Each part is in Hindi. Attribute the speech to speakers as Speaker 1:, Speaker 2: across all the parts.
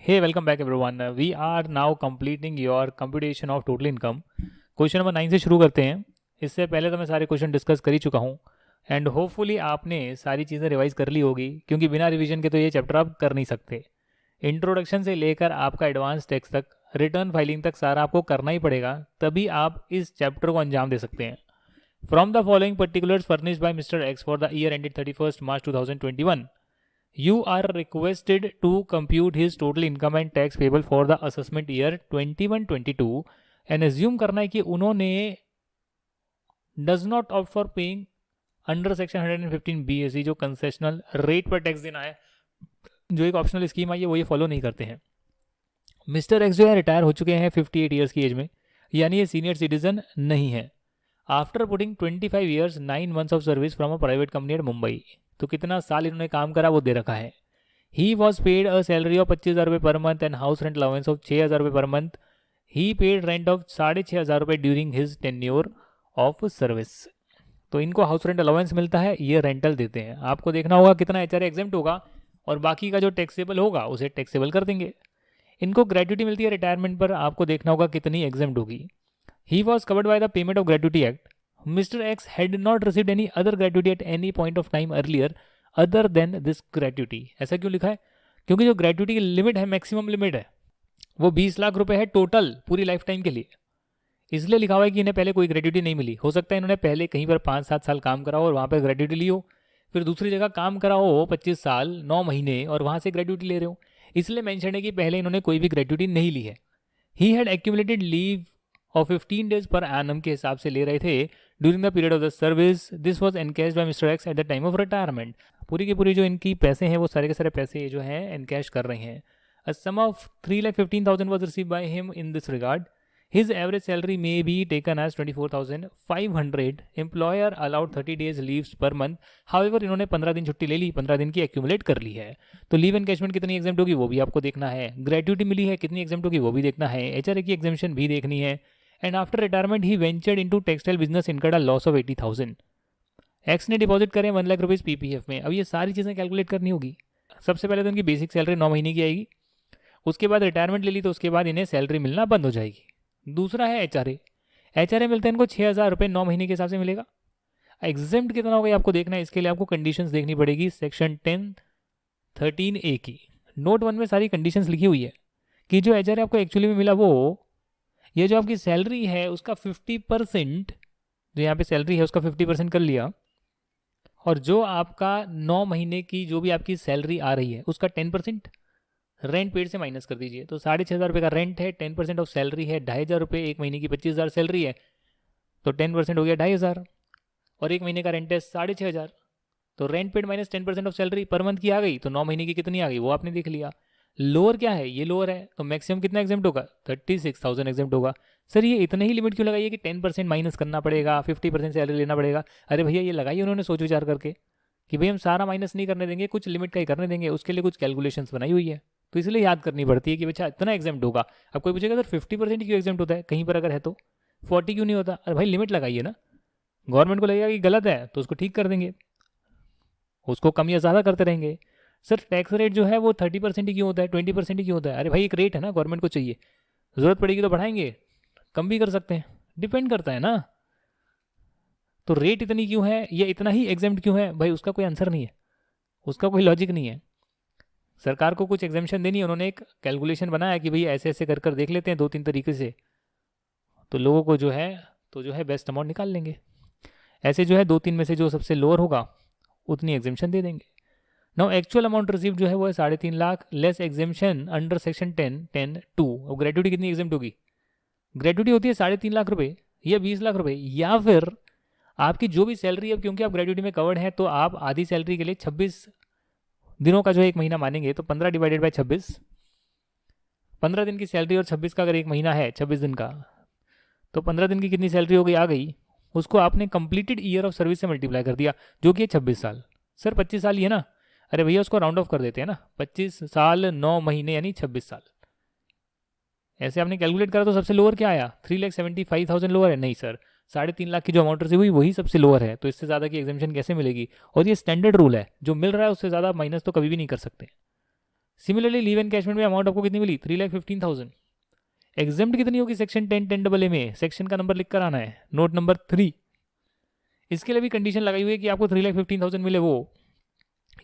Speaker 1: Hey, welcome back everyone. We are now completing your computation of total income. Question number 9 से शुरू करते हैं. इससे पहले तो मैं सारे क्वेश्चन डिस्कस कर ही चुका हूँ एंड होपफुली आपने सारी चीज़ें रिवाइज कर ली होगी, क्योंकि बिना रिवीजन के तो ये चैप्टर आप कर नहीं सकते. इंट्रोडक्शन से लेकर आपका एडवांस टैक्स तक, रिटर्न फाइलिंग तक सारा आपको करना ही पड़ेगा, तभी आप इस चैप्टर को अंजाम दे सकते हैं. From the following particulars furnished bye mister x for the year ended 31st March 2021, you are requested to compute his total income and tax payable for the assessment year 21-22 and assume करना है कि उन्होंने does not opt for paying under section 115 BSE जो कंसेशनल रेट पर टैक्स देना है, जो एक ऑप्शनल स्कीम आई है, वो ये फॉलो नहीं करते हैं. मिस्टर एक्स जो है रिटायर हो चुके हैं 58 ईयर्स की एज में, यानी ये सीनियर सिटीजन नहीं है. After putting 25 years 9 months of service from a private company at Mumbai, तो कितना साल इन्होंने काम करा वो दे रखा है. He was paid a salary of 25,000 रुपये per month and house rent allowance of 6,000 रुपये per month. He paid rent of 6,500 रुपये during his tenure of service. तो इनको हाउस रेंट अलाउंस मिलता है, ये रेंटल देते हैं. आपको देखना होगा कितना एचआरए एग्जेम्प्ट होगा और बाकी का जो टैक्सेबल होगा उसे टैक्सेबल कर देंगे. इनको ग्रेट्युटी मिलती है रिटायरमेंट पर, आपको देखना होगा कितनी एग्जेम्प्ट होगी. He was covered by the payment of gratuity act. Mr. X had not received any other gratuity at any point of time earlier other than this gratuity. ऐसा क्यों लिखा है? क्योंकि जो ग्रेट्युटी की लिमिट है, मैक्सिमम लिमिट है, वो 20 लाख रुपए है टोटल पूरी लाइफ टाइम के लिए. इसलिए लिखा हुआ है कि इन्हें पहले कोई ग्रेट्युटी नहीं मिली. हो सकता है इन्होंने पहले कहीं पर 5-7 साल काम करा हो और वहाँ पर ग्रेट्युटी ली हो, फिर दूसरी जगह काम करा हो 25 साल 9 महीने और वहाँ से ग्रेट्युटी ले रहे हो. इसलिए मैंशन है कि पहले इन्होंने कोई भी ग्रेट्युटी नहीं ली है. ही हैड एक्यूमुलेटेड लीव और 15 डेज पर एनम के हिसाब से ले रहे थे during the period of the service. This was encashed by mister X at the time of retirement. पूरी की पूरी जो इनकी पैसे हैं वो सारे के सारे पैसे जो हैं एनकैश कर रहे हैं. A sum of 3,15,000 was received by him in this regard. His average salary may be taken as 24,500. Employer allowed 30 days leaves पर मंथ. हाउएवर इन्होंने 15 दिन छुट्टी ले ली, 15 दिन की एक्यूमुलेट कर ली है. तो लीव एनकैशमेंट कितनी एग्जेम्प्ट होगी वो भी आपको देखना है. ग्रेट्युटी मिली है कितनी एग्जेम्प्ट होगी वो भी देखना है. एचआरए की एग्जेम्पशन भी देखनी है. And after retirement he ventured into textile business, incurred a loss of 80,000. X ने डिपॉजिट करें 1 लाख रुपीज़ पीपीएफ में. अब ये सारी चीज़ें कैलकुलेट करनी होगी. सबसे पहले तो इनकी बेसिक सैलरी 9 महीने की आएगी. उसके बाद रिटायरमेंट ले ली तो उसके बाद इन्हें सैलरी मिलना बंद हो जाएगी. दूसरा है एचआरए. एचआरए मिलता है इनको 6,000 रुपये 9 महीने के हिसाब से मिलेगा. एग्जेम्प्ट कितना होगा आपको देखना है. इसके लिए आपको कंडीशंस देखनी पड़ेगी सेक्शन 10(13)(a) की. नोट 1 में सारी कंडीशंस लिखी हुई है कि जो एचआरए आपको एक्चुअली में मिला वो, ये जो आपकी सैलरी है उसका 50%, जो यहाँ पे सैलरी है उसका 50% कर लिया, और जो आपका 9 महीने की जो भी आपकी सैलरी आ रही है उसका 10% रेंट पेड से माइनस कर दीजिए. तो 6,500 रुपये का रेंट है, 10% ऑफ सैलरी है 2,500 रुपये. एक महीने की 25,000 सैलरी है तो 10% हो गया 2,500, और एक महीने का रेंट है 6,500. तो rent paid minus 10% of salary per month की आ गई, तो 9 महीने की कितनी आ गई वो आपने देख लिया. लोअर क्या है, ये लोअर है, तो मैक्सिमम कितना एग्जेम्प्ट होगा 36,000 एग्जेम्प्ट होगा. सर ये इतने ही लिमिट क्यों लगाइए कि 10% माइनस करना पड़ेगा, 50% सैलरी लेना पड़ेगा. अरे भैया ये लगाइए उन्होंने सोच विचार करके कि भाई हम सारा माइनस नहीं करने देंगे, कुछ लिमिट का ही करने देंगे. उसके लिए कुछ कैलकुलेशंस बनाई हुई है, तो इसलिए याद करनी पड़ती है कि बच्चा इतना एग्जेम्प्ट होगा. अब कोई पूछेगा सर 50% क्यों एग्जेम्प्ट होता है कहीं पर अगर है तो, 40 क्यों नहीं होता. अरे भाई लिमिट लगाइए ना. गवर्नमेंट को लगेगा कि गलत है तो उसको ठीक कर देंगे, उसको कम या ज़्यादा करते रहेंगे. सर टैक्स रेट जो है वो 30% ही क्यों होता है, 20% ही क्यों होता है. अरे भाई एक रेट है ना, गवर्नमेंट को चाहिए, ज़रूरत पड़ेगी तो बढ़ाएंगे, कम भी कर सकते हैं, डिपेंड करता है ना. तो रेट इतनी क्यों है, ये इतना ही एग्जेम्प्ट क्यों है, भाई उसका कोई आंसर नहीं है, उसका कोई लॉजिक नहीं है. सरकार को कुछ एग्जेम्पशन देनी है, उन्होंने एक कैलकुलेशन बनाया कि भाई ऐसे ऐसे कर कर देख लेते हैं 2-3 तरीके से, तो लोगों को जो है बेस्ट अमाउंट निकाल लेंगे. ऐसे जो है 2-3 में से जो सबसे लोअर होगा उतनी एग्जेम्पशन दे देंगे. नाउ एक्चुअल अमाउंट रिसीव जो है वो है 3.5 lakh less exemption under section 10(10)(2). और ग्रेट्युटी कितनी एग्जेम्प्ट होगी, ग्रेट्युटी होती है 3.5 लाख रुपए या 20 लाख रुपए, या फिर आपकी जो भी सैलरी है, क्योंकि आप ग्रेट्युटी में कवर्ड है तो आप आधी सैलरी के लिए 26 दिनों का जो है एक महीना मानेंगे, तो 15 डिवाइडेड बाय 26, 15 दिन की सैलरी और 26 का अगर एक महीना है 26 दिन का, तो 15 दिन की कितनी सैलरी हो गई आ गई, उसको आपने कंप्लीटेड ईयर ऑफ सर्विस से मल्टीप्लाई कर दिया जो कि है 26 साल. सर 25 साल ही है ना, अरे भैया उसको राउंड ऑफ कर देते हैं ना, 25 साल 9 महीने यानी 26 साल. ऐसे आपने कैलकुलेट करा तो सबसे लोअर क्या आया, 3,75,000 लोअर है. नहीं सर, 3.5 लाख की जो अमाउंट रिसीव हुई वही सबसे लोअर है, तो इससे ज़्यादा की एग्जेम्पशन कैसे मिलेगी. और ये स्टैंडर्ड रूल है, जो मिल रहा है उससे ज़्यादा माइनस तो कभी भी नहीं कर सकते. सिमिलरली लीव एनकैशमेंट में अमाउंट आपको कितनी मिली? 3,15,000। एग्जेम्प्ट कितनी होगी सेक्शन 10(10)(a) में? सेक्शन का नंबर लिख कर आना है, नोट नंबर 3। इसके लिए भी कंडीशन लगाई हुई है कि आपको 3,15,000 मिले वो,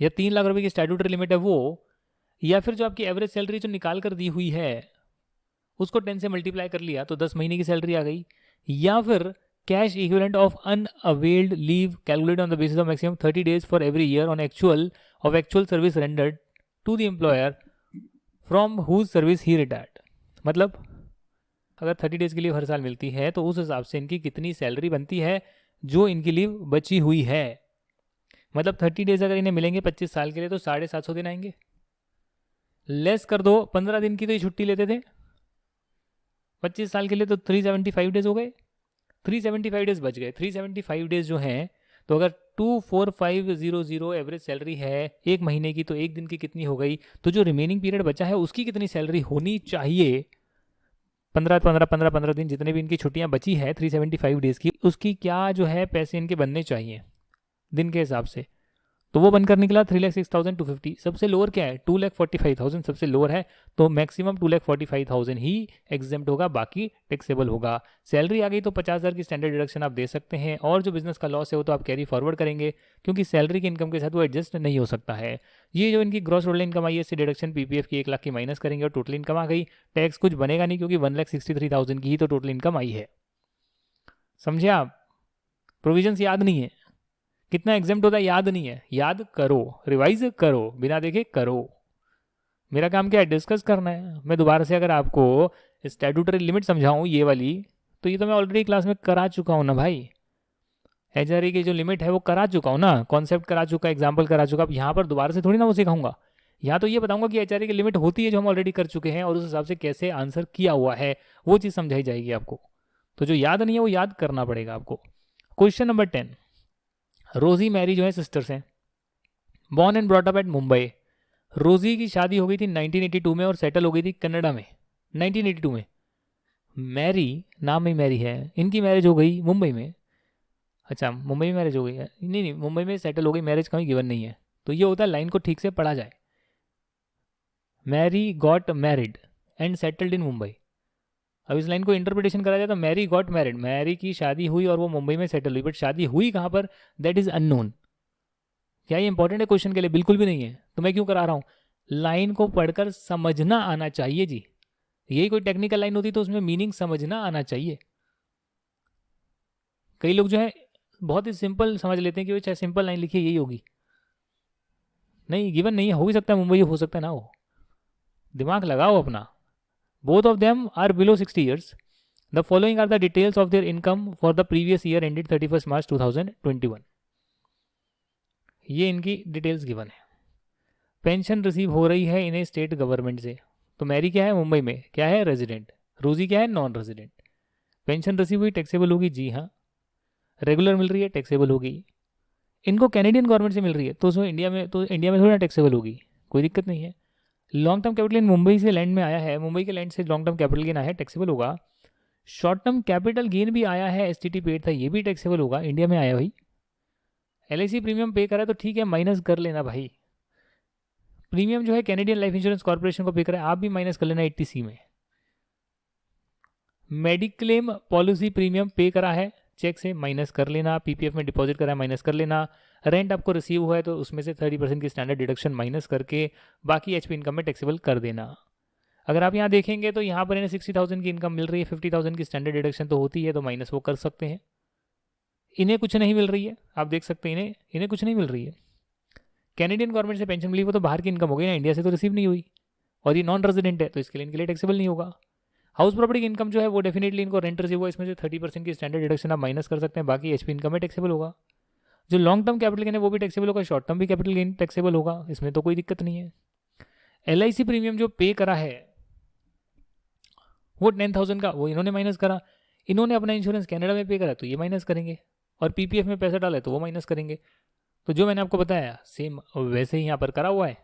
Speaker 1: या 3 लाख रुपए की स्टैट्यूटरी लिमिट है वो, या फिर जो आपकी एवरेज सैलरी जो निकाल कर दी हुई है उसको 10 से मल्टीप्लाई कर लिया तो 10 महीने की सैलरी आ गई, या फिर cash equivalent of unavailed leave calculated on the basis of maximum 30 days for every year on actual service rendered to the employer from whose service he retired. मतलब अगर 30 days की लीव हर साल मिलती है तो उस हिसाब से इनकी कितनी सैलरी बनती है जो इनकी लीव बची हुई है। मतलब 30 days अगर इन्हें मिलेंगे 25 साल के लिए तो 750 दिन आएंगे। लेस कर दो, 15 दिन की तो ये छुट्टी लेते थे 25 साल के लिए, तो 375 days हो गए। 375 days बच गए। 375 days जो हैं, तो अगर 24500 एवरेज सैलरी है एक महीने की, तो एक दिन की कितनी हो गई? तो जो रिमेनिंग पीरियड बचा है उसकी कितनी सैलरी होनी चाहिए? 15 दिन जितने भी इनकी छुट्टियां बची है 375 डेज की, उसकी क्या जो है पैसे इनके बनने चाहिए दिन के हिसाब से? तो वो बनकर निकला 3,06,250। सबसे लोअर क्या है? 2,45,000 सबसे लोअर है, तो मैक्सिमम 2,45,000 ही एग्जेम्प्ट होगा, बाकी टैक्सेबल होगा। सैलरी आ गई तो 50,000 की स्टैंडर्ड डिडक्शन आप दे सकते हैं, और जो बिजनेस का लॉस है वो तो आप कैरी फॉरवर्ड करेंगे, क्योंकि सैलरी की इनकम के साथ वो एडजस्ट नहीं हो सकता है। ये जो इनकी ग्रॉस रोल इनकम आई है इससे डिडक्शन पीपीएफ की 1 लाख की माइनस करेंगे और टोटल इनकम आ गई। टैक्स कुछ बनेगा नहीं क्योंकि 1,63,000 की ही तो टोटल इनकम आई है। समझे आप? प्रोविजंस याद नहीं है, कितना एग्जेम्प्ट होता है याद नहीं है, याद करो, रिवाइज करो, बिना देखे करो। मेरा काम क्या है? डिस्कस करना है। मैं दोबारा से अगर आपको स्टैट्यूटरी लिमिट समझाऊं ये वाली, तो ये तो मैं ऑलरेडी क्लास में करा चुका हूं ना भाई। एचआरए की जो लिमिट है वो करा चुका हूं ना, कॉन्सेप्ट करा चुका, एग्जाम्पल करा चुका। अब यहाँ पर दोबारा से थोड़ी ना वो सिखाऊंगा। यहाँ तो ये बताऊंगा कि एचआरए की लिमिट होती है जो हम ऑलरेडी कर चुके हैं, और उस हिसाब से कैसे आंसर किया हुआ है वो चीज़ समझाई जाएगी आपको। तो जो याद नहीं है वो याद करना पड़ेगा आपको। Question number 10। रोजी मैरी जो है सिस्टर्स हैं, born and brought up at Mumbai. रोजी की शादी हो गई थी 1982 में और सेटल हो गई थी कनाडा में 1982 में। मैरी, नाम में मैरी है, इनकी मैरिज हो गई मुंबई में। अच्छा, मुंबई में मैरिज हो गई है? नहीं, मुंबई में सेटल हो गई, मैरिज कहीं गिवन नहीं है। तो ये होता है, लाइन को ठीक से पढ़ा जाए। Mary got married and settled in Mumbai. अब इस लाइन को इंटरप्रिटेशन करा जाए तो मैरी गॉट मैरिड, मैरी की शादी हुई और वो मुंबई में सेटल हुई, बट शादी हुई कहाँ पर, दैट इज अननोन। क्या ये इंपॉर्टेंट है क्वेश्चन के लिए? बिल्कुल भी नहीं है। तो मैं क्यों करा रहा हूँ? लाइन को पढ़कर समझना आना चाहिए जी। यही कोई टेक्निकल लाइन होती तो उसमें मीनिंग समझना आना चाहिए। कई लोग जो है बहुत ही सिंपल समझ लेते हैं कि वो चाहे सिंपल लाइन लिखिए यही होगी। नहीं, गिवन नहीं है, हो भी सकता है मुंबई, हो सकता है ना हो। दिमाग लगाओ अपना। Both of them are below 60 years. The following are the details of their income for the previous year ended 31st March 2021. ये इनकी डिटेल्स गिवन है। पेंशन रिसीव हो रही है इन्हें स्टेट गवर्नमेंट से। तो मैरी क्या है? मुंबई में। क्या है? रेजिडेंट। रोजी क्या है? Non resident. पेंशन रिसीव हुई, टैक्सेबल होगी? जी हाँ। रेगुलर मिल रही है, टैक्सेबल होगी। इनको कैनेडियन गवर्नमेंट से मिल रही है तो उसमें इंडिया में थोड़ी ना टैक्सेबल होगी, कोई दिक्कत नहीं है। Long term capital in Mumbai से लैंड में आया है, मुंबई के लैंड से लॉन्ग टर्म कैपिटल गेन आया है, टैक्सेबल होगा। शॉर्ट टर्म कैपिटल गेन भी आया है, एसटीटी पेड था, ये भी टैक्सेबल होगा, इंडिया में आया भाई। एलआईसी प्रीमियम पे करा है तो ठीक है, माइनस कर लेना भाई। प्रीमियम जो है कैनेडियन लाइफ इंश्योरेंस कॉर्पोरेशन को पे करा है, आप भी माइनस कर लेना 80C में। मेडिक्लेम पॉलिसी प्रीमियम पे करा है, चेक से माइनस कर लेना। पीपीएफ में डिपॉजिट करा है, माइनस कर लेना। रेंट आपको रिसीव हुआ है तो उसमें से 30% की स्टैंडर्ड डिडक्शन माइनस करके बाकी एचपी इनकम में टैक्सेबल कर देना। अगर आप यहाँ देखेंगे तो यहाँ पर इन्हें 60,000 की इनकम मिल रही है, 50,000 की स्टैंडर्ड डिडक्शन तो होती है, तो माइनस वो कर सकते हैं। इन्हें कुछ नहीं मिल रही है, आप देख सकते हैं इन्हें कुछ नहीं मिल रही है। कैनेडियन गवर्नमेंट से पेंशन मिली, वो तो बाहर की इनकम हो गई ना, इंडिया से तो रिसीव नहीं हुई, और ये नॉन रेजिडेंट है तो इसके लिए इनके लिए टैक्सेबल नहीं होगा। हाउस प्रॉपर्टी की इनकम जो है वो डेफिनेटली इनको रेंट रिसीव हुआ, इसमें से 30% की स्टैंडर्ड डिडक्शन आप माइनस कर सकते हैं, बाकी एचपी इनकम में टैक्सेबल होगा। जो लॉन्ग टर्म कैपिटल गेन है वो भी टैक्सेबल होगा, शॉर्ट टर्म भी कैपिटल गेन टैक्सेबल होगा, इसमें तो कोई दिक्कत नहीं है। एलआईसी प्रीमियम जो पे करा है वो 10,000 का, वो इन्होंने माइनस करा। इन्होंने अपना इंश्योरेंस कनाडा में पे करा तो ये माइनस करेंगे, और पीपीएफ में पैसा डाला है तो वो माइनस करेंगे। तो जो मैंने आपको बताया सेम वैसे ही यहाँ पर करा हुआ है।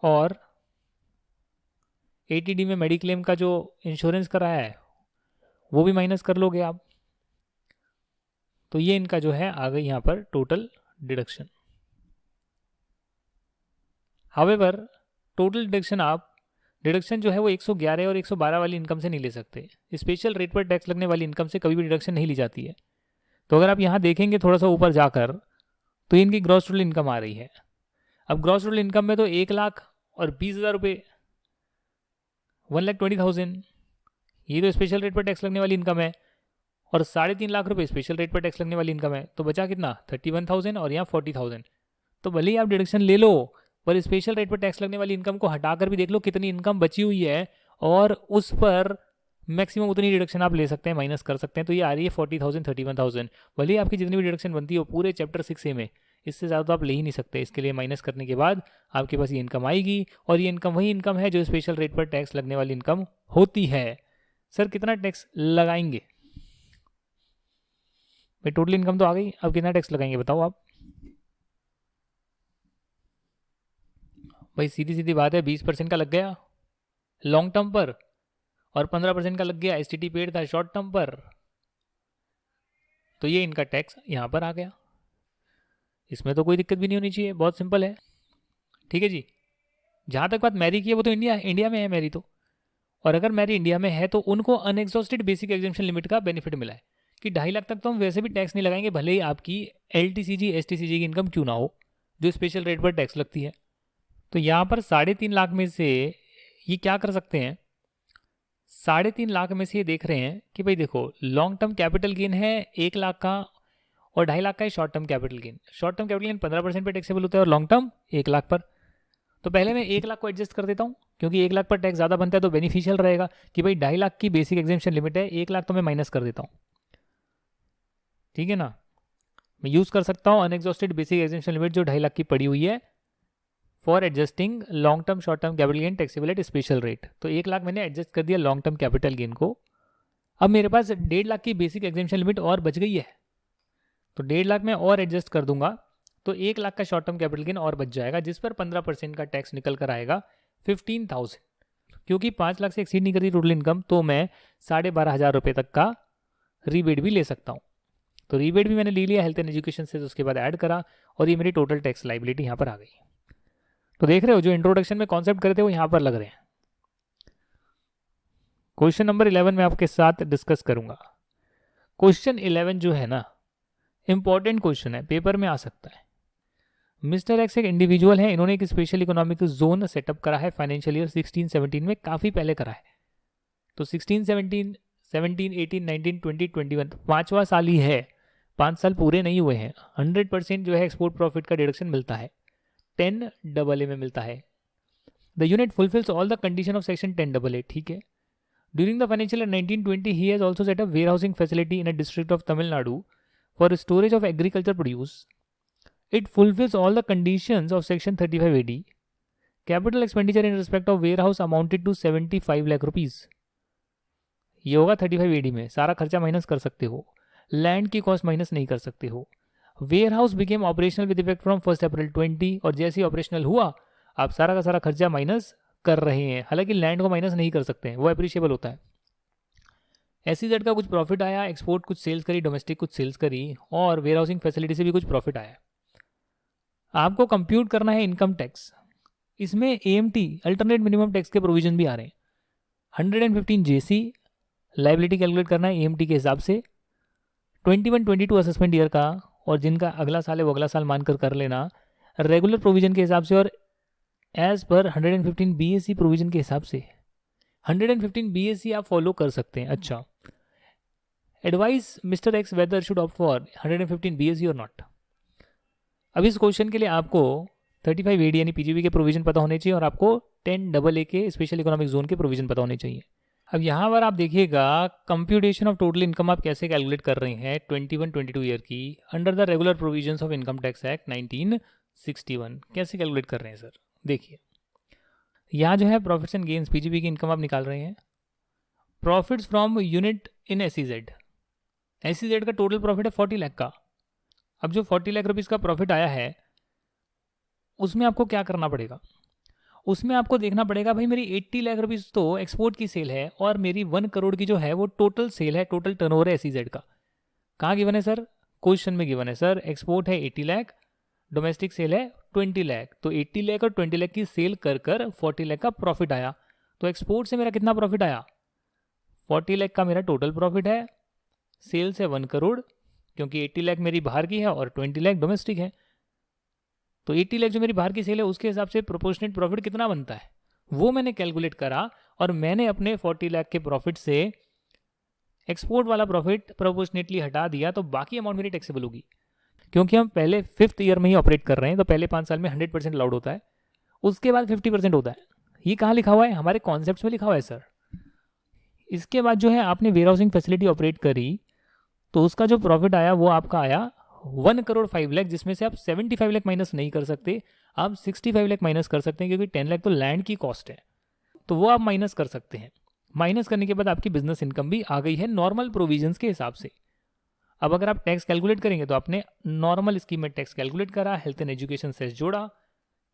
Speaker 1: और एटीडी में मेडिक्लेम का जो इंश्योरेंस कराया है वो भी माइनस कर लोगे आप। तो ये इनका जो है आ गई यहाँ पर total deduction. However total deduction जो है वो 111 और 112 वाली इनकम से नहीं ले सकते। स्पेशल रेट पर टैक्स लगने वाली इनकम से कभी भी डिडक्शन नहीं ली जाती है। तो अगर आप यहाँ देखेंगे थोड़ा सा ऊपर जाकर, तो इनकी ग्रॉस टोटल इनकम आ रही है। अब ग्रॉस टोटल इनकम में तो 1,20,000 रुपये, 1,20,000 ये तो स्पेशल रेट पर टैक्स लगने वाली इनकम है, और 3.5 लाख रुपये स्पेशल रेट पर टैक्स लगने वाली इनकम है। तो बचा कितना, 31,000 और यहाँ 40,000। तो भले ही आप डिडक्शन ले लो, पर स्पेशल रेट पर टैक्स लगने वाली इनकम को हटाकर भी देख लो कितनी इनकम बची हुई है, और उस पर मैक्सिमम उतनी डिडक्शन आप ले सकते हैं, माइनस कर सकते हैं। तो ये आ रही है 40,000, 31,000। भले ही आपकी जितनी भी डिडक्शन बनती हो पूरे चैप्टर 6A में, इससे ज़्यादा तो आप ले ही नहीं सकते। इसके लिए माइनस करने के बाद आपके पास ये इनकम आएगी, और ये इनकम वही इनकम है जो स्पेशल रेट पर टैक्स लगने वाली इनकम होती है। सर कितना टैक्स लगाएंगे भाई? टोटल इनकम तो आ गई, अब कितना टैक्स लगाएंगे बताओ आप भाई? सीधी सीधी बात है, 20% का लग गया लॉन्ग टर्म पर, और 15% का लग गया एसटीटी पेड था शॉर्ट टर्म पर। तो ये इनका टैक्स यहाँ पर आ गया। इसमें तो कोई दिक्कत भी नहीं होनी चाहिए, बहुत सिंपल है। ठीक है जी। जहाँ तक बात मैरी की है, वो तो इंडिया में है मैरी तो, और अगर मैरी इंडिया में है तो उनको अनएग्जॉस्टेड बेसिक एग्जेम्पशन लिमिट का बेनिफिट मिला है कि 2.5 लाख तक तो हम वैसे भी टैक्स नहीं लगाएंगे, भले ही आपकी LTCG STCG की इनकम क्यों ना हो, जो स्पेशल रेट पर टैक्स लगती है। तो यहाँ पर 3.5 लाख में से ये क्या कर सकते हैं, 3.5 लाख में से ये देख रहे हैं कि भाई देखो, लॉन्ग टर्म कैपिटल गेन है 1 लाख का, और 2.5 लाख का है short term capital gain. Short term capital gain 15% पर टैक्सेबल होता है, और लॉन्ग टर्म 1 लाख पर। तो पहले मैं 1 लाख को एडजस्ट कर देता हूँ, क्योंकि 1 लाख पर टैक्स ज़्यादा बनता है, तो बेनिफिशियल रहेगा कि भाई 2.5 लाख की बेसिक एग्जेम्पशन लिमिट है, 1 लाख तो मैं माइनस कर देता हूँ। ठीक है ना, मैं यूज़ कर सकता हूँ अनएग्जॉस्टेड बेसिक एग्जेम्पशन लिमिट जो 2.5 लाख की पड़ी हुई है, for adjusting long term short term capital gain taxable at special rate. तो 1 लाख मैंने एडजस्ट कर दिया लॉन्ग टर्म कैपिटल गेन को। अब मेरे पास 1.5 लाख की बेसिक एग्जेम्पशन लिमिट और बच गई है, तो 1.5 लाख में और एडजस्ट कर दूंगा, तो 1 लाख का शॉर्ट टर्म कैपिटल गेन और बच जाएगा, जिस पर 15% का टैक्स निकल कर आएगा 15,000। क्योंकि 5 लाख से एक्सीड नहीं करती टोटल इनकम, तो मैं 12,500 रुपये तक का रीबेट भी ले सकता हूँ। तो रीबेट भी मैंने ले लिया हेल्थ एंड एजुकेशन से, तो उसके बाद ऐड करा, और ये मेरी टोटल टैक्स लाइबिलिटी यहाँ पर आ गई। तो देख रहे हो, जो इंट्रोडक्शन में कॉन्सेप्ट करे थे वो यहाँ पर लग रहे हैं। क्वेश्चन नंबर 11 में आपके साथ डिस्कस करूंगा। क्वेश्चन 11 जो है ना, इंपॉर्टेंट क्वेश्चन है, पेपर में आ सकता है। मिस्टर एक्स एक इंडिविजुअल है, इन्होंने एक स्पेशल इकोनॉमिक जोन सेटअप करा है फाइनेंशियल ईयर 16-17 में, काफ़ी पहले करा है। तो 16-17, 17, 18, 19, 20, 21 5वां साल ही है, 5 साल पूरे नहीं हुए हैं। 100% जो है एक्सपोर्ट प्रॉफिट का डिडक्शन मिलता है, 10AA में मिलता है। The unit fulfils all the condition of section 10AA। ठीक है। During the financial year 1920 he has also set up warehousing facility in a district of Tamil Nadu for storage of agriculture produce. It fulfills all the conditions of section 35 AD. Capital expenditure in respect of warehouse amounted to 75 lakh rupees. ये होगा 35 AD में, सारा खर्चा माइनस कर सकते हो, लैंड की कॉस्ट माइनस नहीं कर सकते हो। Warehouse became operational with effect from 1 April 20, और जैसे ही ऑपरेशनल हुआ आप सारा का सारा खर्चा माइनस कर रहे हैं। हालांकि लैंड को माइनस नहीं कर सकते हैं, वो अप्रिशिएबल होता है। SEZ का कुछ प्रॉफिट आया, एक्सपोर्ट कुछ सेल्स करी, डोमेस्टिक कुछ सेल्स करी, और वेयर हाउसिंग फैसिलिटी से भी कुछ प्रॉफिट आया। आपको कंप्यूट करना है इनकम टैक्स। इसमें AMT अल्टरनेट मिनिमम टैक्स के प्रोविजन भी आ रहे हैं। 115 JC लाइबिलिटी कैलकुलेट करना है AMT के हिसाब से, 21-22 असेसमेंट ईयर का, और जिनका अगला साल है वो अगला साल मानकर कर लेना रेगुलर प्रोविजन के हिसाब से, और एज पर 115 BAC प्रोविजन के हिसाब से। 115 BAC आप फॉलो कर सकते हैं। अच्छा, advice mister x weather should opt for 115 BAC और नॉट। अब इस क्वेश्चन के लिए आपको 35 AD यानी PGB के प्रोविजन पता होने चाहिए, और आपको 10AA के स्पेशल इकोनॉमिक जोन के प्रोविजन पता होने चाहिए। अब यहाँ पर आप देखिएगा कंप्यूटेशन ऑफ टोटल इनकम आप कैसे कैलकुलेट कर रहे हैं 21-22 ईयर की, under the regular provisions of income tax act 1961। कैसे कैलकुलेट कर रहे हैं सर? देखिए, यहाँ जो है प्रॉफिट्स एंड गेन्स PGB की इनकम आप निकाल रहे हैं। Profits from unit in SEZ का टोटल प्रॉफिट है 40 लाख का। अब जो 40 लाख रुपीज़ का प्रॉफिट आया है, उसमें आपको क्या करना पड़ेगा? उसमें आपको देखना पड़ेगा भाई मेरी 80 लाख रुपीज़ तो एक्सपोर्ट की सेल है, और मेरी 1 करोड़ की जो है वो टोटल सेल है, टोटल टर्नओवर है SEZ का। कहाँ गिवन है सर? क्वेश्चन में गिवन है सर, एक्सपोर्ट है 80 लाख, डोमेस्टिक सेल है 20 लाख, तो 80 लाख और 20 लाख की सेल कर 40 लाख का प्रॉफिट आया। तो एक्सपोर्ट से मेरा कितना प्रॉफिट आया? 40 लाख का मेरा टोटल प्रॉफिट है, सेल से 1 करोड़, क्योंकि 80 लाख मेरी बाहर की है और 20 लाख डोमेस्टिक है। तो 80 लाख जो मेरी बाहर की सेल है उसके हिसाब से प्रोपोर्शनेट प्रॉफिट कितना बनता है वो मैंने कैलकुलेट करा, और मैंने अपने 40 लाख के प्रॉफिट से एक्सपोर्ट वाला प्रॉफिट प्रोपोर्शनेटली हटा दिया, तो बाकी अमाउंट मेरी टैक्सेबल होगी। क्योंकि हम पहले 5th ईयर में ही ऑपरेट कर रहे हैं, तो पहले 5 साल में 100% अलाउड होता है, उसके बाद 50% होता है। ये कहाँ लिखा हुआ है? हमारे कॉन्सेप्ट में लिखा हुआ है सर। इसके बाद जो है आपने वेयर हाउसिंग फैसिलिटी ऑपरेट करी, तो उसका जो प्रॉफिट आया वो आपका आया 1 करोड़ 5 लाख, जिसमें से आप 75 लाख माइनस नहीं कर सकते, आप 65 लाख माइनस कर सकते हैं, क्योंकि 10 लाख तो लैंड की कॉस्ट है, तो वो आप माइनस कर सकते हैं। माइनस करने के बाद आपकी बिजनेस इनकम भी आ गई है नॉर्मल प्रोविजंस के हिसाब से। अब अगर आप टैक्स कैलकुलेट करेंगे तो आपने नॉर्मल स्कीम में टैक्स कैलकुलेट करा, हेल्थ एंड एजुकेशन सेस जोड़ा,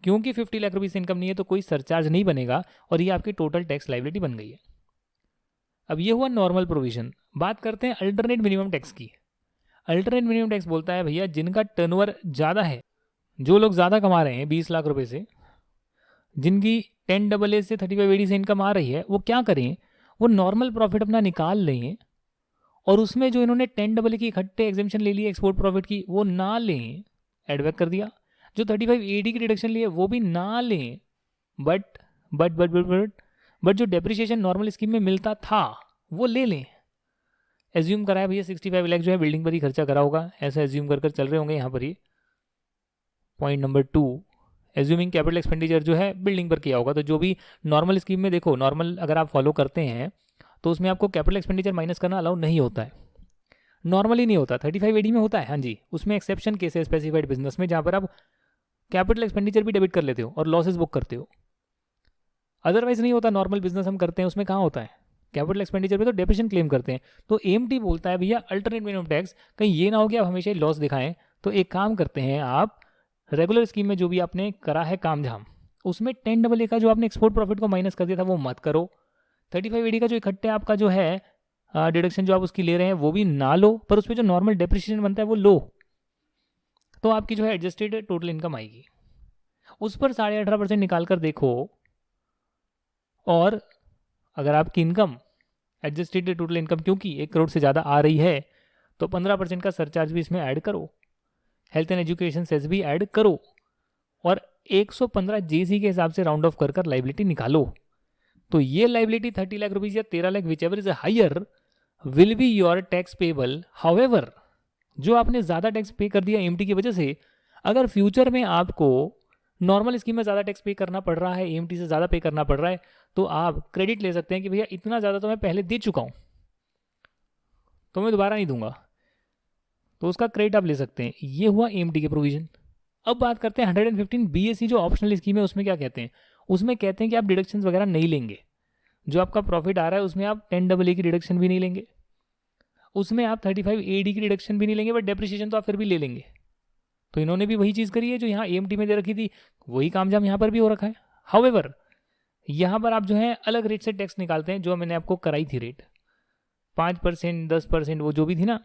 Speaker 1: क्योंकि 50 लाख रुपीस इनकम नहीं है तो कोई सरचार्ज नहीं बनेगा, और ये आपकी टोटल टैक्स लाइबिलिटी बन गई है। अब ये हुआ नॉर्मल प्रोविजन। बात करते हैं अल्टरनेट मिनिमम टैक्स की। अल्टरनेट मिनिमम टैक्स बोलता है भैया जिनका टर्नओवर ज़्यादा है, जो लोग ज़्यादा कमा रहे हैं 20 लाख रुपए से, जिनकी 10AA से 35AD से इनकम आ रही है, वो क्या करें? वो नॉर्मल प्रॉफिट अपना निकाल लें, और उसमें जो इन्होंने 10AA की इकट्ठे एग्जेम्पशन ले ली एक्सपोर्ट प्रॉफिट की, वो ना लें, एडबैक कर दिया। जो 35AD की डिडक्शन ली है वो भी ना लें, but but but but but but जो डेप्रिसिएशन नॉर्मल स्कीम में मिलता था वो ले लें। एज्यूम करा है भैया 65 लाख जो है बिल्डिंग पर ही खर्चा करा होगा, ऐसा एज्यूम कर चल रहे होंगे यहाँ पर ही। Point number 2, assuming capital expenditure जो है बिल्डिंग पर किया होगा। तो जो भी नॉर्मल स्कीम में देखो, नॉर्मल अगर आप फॉलो करते हैं तो उसमें आपको कैपिटल एक्सपेंडिचर माइनस करना अलाउ नहीं होता है, नॉर्मली नहीं होता। 35AD में होता है, हाँ जी, उसमें एक्सेप्शन केस है स्पेसिफाइड बिजनेस में, जहाँ पर आप कैपिटल एक्सपेंडिचर भी डेबिट कर लेते हो और लॉसेज बुक करते हो, अदरवाइज नहीं होता। नॉर्मल बिजनेस हम करते हैं उसमें कहाँ होता है कैपिटल एक्सपेंडिचर पे, तो डेप्रिसिएशन क्लेम करते हैं। तो AMT बोलता है भैया अल्टरनेट मिनिमम टैक्स, कहीं ये ना हो कि आप हमेशा ही लॉस दिखाएं। तो एक काम करते हैं, आप रेगुलर स्कीम में जो भी आपने करा है काम झाम, उसमें 10AA का जो आपने एक्सपोर्ट प्रॉफिट को माइनस कर दिया था वो मत करो। 35AD का जो इकट्ठे आपका जो है डिडक्शन जो आप उसकी ले रहे हैं वो भी ना लो, पर उसमें जो नॉर्मल डेप्रिसिएशन बनता है वो लो, तो आपकी जो है एडजस्टेड टोटल इनकम आएगी। उस पर 18.5% निकाल कर देखो, और अगर आपकी इनकम एडजस्टेड टोटल इनकम क्योंकि 1 करोड़ से ज़्यादा आ रही है, तो 15% का सरचार्ज भी इसमें ऐड करो, हेल्थ एंड एजुकेशन सेस भी ऐड करो, और 115 JC के हिसाब से राउंड ऑफ कर लाइबिलिटी निकालो। तो ये लाइबिलिटी 30 लाख रुपीज या 13 lakh whichever is higher will be your tax payable. However, जो आपने ज़्यादा टैक्स पे कर दिया AMT की वजह से, अगर फ्यूचर में आपको नॉर्मल स्कीम में ज़्यादा टैक्स पे करना पड़ रहा है, AMT से ज़्यादा पे करना पड़ रहा है, तो आप क्रेडिट ले सकते हैं कि भैया इतना ज़्यादा तो मैं पहले दे चुका हूँ, तो मैं दोबारा नहीं दूंगा, तो उसका क्रेडिट आप ले सकते हैं। ये हुआ AMT के प्रोविजन। अब बात करते हैं 115 BSE जो ऑप्शनल स्कीम है, उसमें क्या कहते हैं? उसमें कहते हैं कि आप डिडक्शंस वगैरह नहीं लेंगे, जो आपका प्रॉफिट आ रहा है उसमें आप 10AA की डिडक्शन भी नहीं लेंगे, उसमें आप 35AD की डिडक्शन भी नहीं लेंगे, बट डेप्रिसिएशन तो आप फिर भी ले लेंगे। तो इन्होंने भी वही चीज़ करी है जो यहाँ AMT में दे रखी थी, वही कामजाम यहाँ पर भी हो रखा है। हाउएवर, यहाँ पर आप जो है अलग रेट से टैक्स निकालते हैं, जो मैंने आपको कराई थी रेट 5%, 10%, वो जो भी थी ना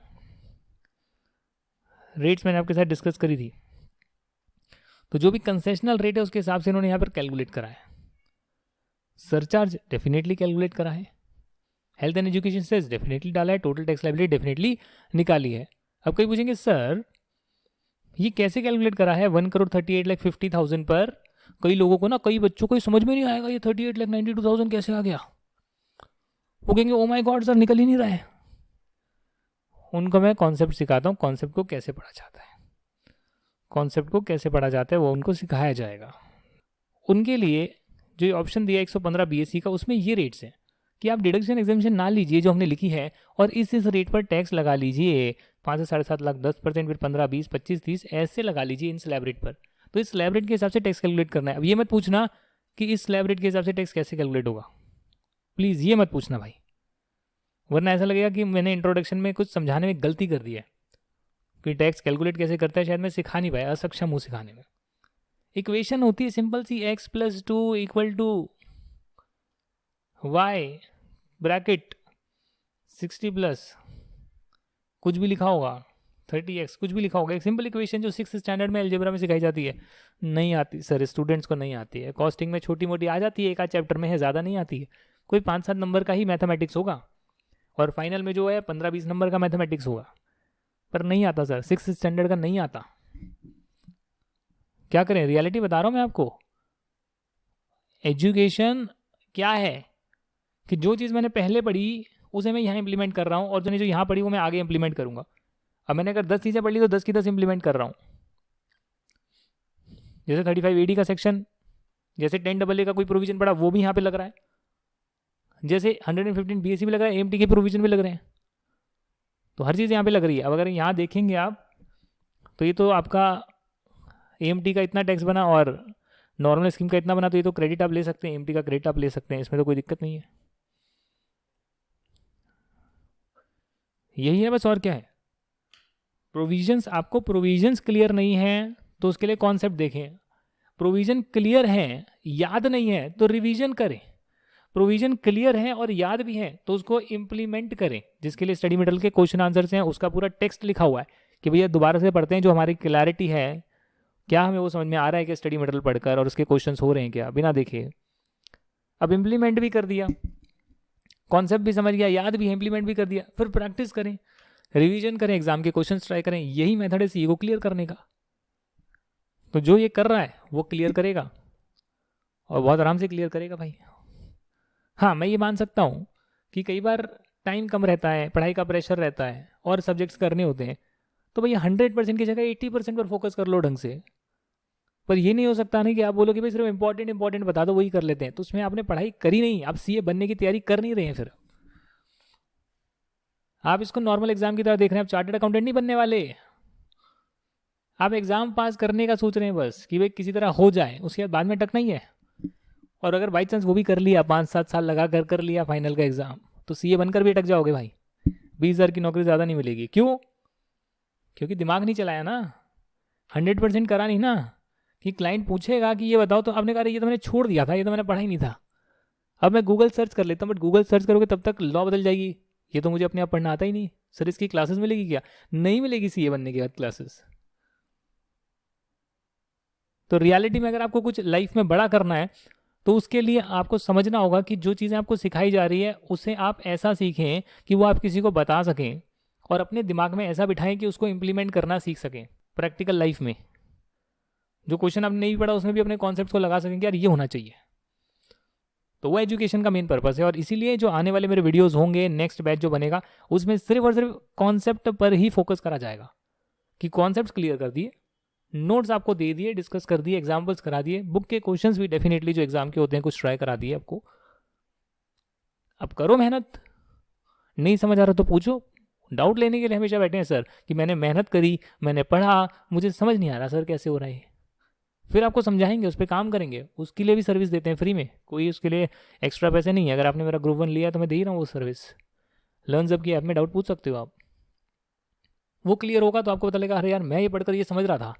Speaker 1: रेट्स मैंने आपके साथ डिस्कस करी थी, तो जो भी कंसेशनल रेट है उसके हिसाब से इन्होंने यहाँ पर कैलकुलेट करा है। सरचार्ज डेफिनेटली कैलकुलेट करा है, health and education cess definitely डाला है, टोटल टैक्स लायबिलिटी डेफिनेटली निकाली है। अब कई पूछेंगे सर ये कैसे कैलकुलेट करा है 1,38,50,000 पर? कई लोगों को ना, कई बच्चों को समझ में नहीं आएगा ये 38,92,000 कैसे आ गया। वो कहेंगे ओ माय गॉड सर निकल ही नहीं रहा है। उनको मैं कॉन्सेप्ट सिखाता हूँ, कॉन्सेप्ट को कैसे पढ़ा जाता है, कॉन्सेप्ट को कैसे पढ़ा जाता है वो उनको सिखाया जाएगा। उनके लिए जो ऑप्शन दिया 115 BSE का, उसमें ये रेट्स हैं कि आप डिडक्शन एग्जामिशन ना लीजिए जो हमने लिखी है, और इस रेट पर टैक्स लगा लीजिए 5 से 7.5 लाख 10%, फिर 15, 20, 25, 30 ऐसे लगा लीजिए इन स्लैब रेट पर। तो इस स्लैब रेट के हिसाब से टैक्स कैलकुलेट करना है। अब ये मत पूछना कि इस स्लैब रेट के हिसाब से टैक्स कैसे कैलकुलेट होगा, प्लीज़ ये मत पूछना भाई, वरना ऐसा लगेगा कि मैंने इंट्रोडक्शन में कुछ समझाने में गलती कर दी है कि टैक्स कैलकुलेट कैसे करता है, शायद मैं सिखा नहीं पाया, असक्षम हूँ सिखाने में। इक्वेशन होती है सिंपल सी, x+2 = y ब्रैकेट 60 प्लस कुछ भी लिखा होगा 30x कुछ भी लिखा होगा, एक सिंपल इक्वेशन जो 6th स्टैंडर्ड में अलजेब्रा में सिखाई जाती है, नहीं आती सर, स्टूडेंट्स को नहीं आती है। कॉस्टिंग में छोटी मोटी आ जाती है, एक आध चैप्टर में है, ज़्यादा नहीं आती है। कोई 5-7 नंबर का ही मैथमेटिक्स होगा और फाइनल में जो है 15-20 नंबर का मैथमेटिक्स होगा, पर नहीं आता सर, 6th स्टैंडर्ड का नहीं आता। क्या करें, रियलिटी बता रहा हूँ मैं आपको। एजुकेशन क्या है कि जो चीज़ मैंने पहले पढ़ी उसे मैं यहाँ इंप्लीमेंट कर रहा हूँ, और जो यहाँ पढ़ी वो मैं आगे इंप्लीमेंट करूँगा। अब मैंने अगर 10 चीज़ें पढ़ ली तो 10 की 10 इंप्लीमेंट कर रहा हूँ। जैसे 35 AD का सेक्शन, जैसे 10AA का कोई प्रोविजन पड़ा वो भी यहाँ पे लग रहा है, जैसे 115 BSc भी लग रहा है, AMT के प्रोविजन भी लग रहे हैं, तो हर चीज़ यहाँ पे लग रही है। अब अगर यहाँ देखेंगे आप तो ये तो आपका AMT का इतना टैक्स बना और नॉर्मल स्कीम का इतना बना, तो ये तो क्रेडिट आप ले सकते हैं, AMT का क्रेडिट आप ले सकते हैं, इसमें तो कोई दिक्कत नहीं है। यही है बस, और क्या है। प्रोविजंस, आपको प्रोविजंस क्लियर नहीं है तो उसके लिए कॉन्सेप्ट देखें। प्रोविजन क्लियर है, याद नहीं है तो रिवीजन करें। प्रोविजन क्लियर है और याद भी है तो उसको इम्प्लीमेंट करें, जिसके लिए स्टडी मटेरियल के क्वेश्चन आंसर्स हैं, उसका पूरा टेक्स्ट लिखा हुआ है कि भैया दोबारा से पढ़ते हैं, जो हमारी क्लैरिटी है, क्या हमें वो समझ में आ रहा है कि स्टडी मटेरियल पढ़कर और उसके क्वेश्चंस हो रहे हैं क्या, बिना देखे। अब इम्प्लीमेंट भी कर दिया, कॉन्सेप्ट भी समझ गया, याद भी है, इम्प्लीमेंट भी कर दिया, फिर प्रैक्टिस करें, रिवीजन करें, एग्जाम के क्वेश्चन ट्राई करें। यही मेथड है सीए को क्लियर करने का। तो जो ये कर रहा है वो क्लियर करेगा और बहुत आराम से क्लियर करेगा भाई। हाँ, मैं ये मान सकता हूँ कि कई बार टाइम कम रहता है, पढ़ाई का प्रेशर रहता है और सब्जेक्ट्स करने होते हैं, तो भैया 100% की जगह 80% पर फोकस कर लो ढंग से। पर ये नहीं हो सकता ना कि आप बोलो कि भाई सिर्फ इंपॉर्टेंट बता दो, वही कर लेते हैं, तो उसमें आपने पढ़ाई करी नहीं, आप सीए बनने की तैयारी कर नहीं रहे हैं। फिर आप इसको नॉर्मल एग्जाम की तरह देख रहे हैं, आप चार्टर्ड अकाउंटेंट नहीं बनने वाले, आप एग्जाम पास करने का सोच रहे हैं बस कि भाई किसी तरह हो जाए, उसके बाद में टकना ही है। और अगर बाई चांस वो भी कर लिया, 5-7 साल लगा कर लिया फाइनल का एग्जाम, तो सीए बनकर भी अटक जाओगे भाई, 20,000 की नौकरी ज़्यादा नहीं मिलेगी। क्यों? क्योंकि दिमाग नहीं चलाया ना, 100% करा नहीं ना। कि क्लाइंट पूछेगा कि ये बताओ, तो आपने कहा ये तो मैंने छोड़ दिया था, ये तो मैंने पढ़ा ही नहीं था, अब मैं गूगल सर्च कर लेता हूँ। बट गूगल सर्च करोगे तब तक लॉ बदल जाएगी, ये तो मुझे अपने आप पढ़ना आता ही नहीं। सर इसकी क्लासेस मिलेगी क्या? नहीं मिलेगी सीए बनने के बाद क्लासेस। तो रियलिटी में अगर आपको कुछ लाइफ में बड़ा करना है तो उसके लिए आपको समझना होगा कि जो चीज़ें आपको सिखाई जा रही है उसे आप ऐसा सीखें कि वो आप किसी को बता सकें और अपने दिमाग में ऐसा बिठाएं कि उसको इम्प्लीमेंट करना सीख सकें प्रैक्टिकल लाइफ में। जो क्वेश्चन आपने नहीं पढ़ा उसमें भी अपने कॉन्सेप्ट को लगा सकें कि यार ये होना चाहिए। तो वो एजुकेशन का मेन पर्पस है। और इसीलिए जो आने वाले मेरे वीडियोस होंगे, नेक्स्ट बैच जो बनेगा, उसमें सिर्फ और सिर्फ कॉन्सेप्ट पर ही फोकस करा जाएगा कि कॉन्सेप्ट क्लियर कर दिए, नोट्स आपको दे दिए, डिस्कस कर दिए, एग्जाम्पल्स करा दिए, बुक के क्वेश्चंस भी डेफिनेटली जो एग्जाम के होते हैं कुछ ट्राई करा दिए आपको। अब करो मेहनत, नहीं समझ आ रहा तो पूछो। डाउट लेने के लिए हमेशा बैठे हैं सर कि मैंने मेहनत करी, मैंने पढ़ा, मुझे समझ नहीं आ रहा सर कैसे हो रहा है, फिर आपको समझाएंगे, उस पर काम करेंगे। उसके लिए भी सर्विस देते हैं फ्री में, कोई उसके लिए एक्स्ट्रा पैसे नहीं है। अगर आपने मेरा ग्रुप 1 लिया तो मैं दे ही रहा हूँ वो सर्विस। लर्नअप की ऐप में डाउट पूछ सकते हो आप, वो क्लियर होगा तो आपको पता लगेगा अरे यार मैं ये पढ़कर ये समझ रहा था,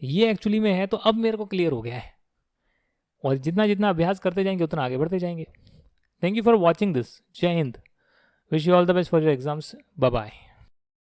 Speaker 1: ये एक्चुअली में है, तो अब मेरे को क्लियर हो गया है। और जितना जितना अभ्यास करते जाएंगे उतना आगे बढ़ते जाएंगे। Thank you for watching this. जय हिंद। Wish you all the best for your exams. Bye bye.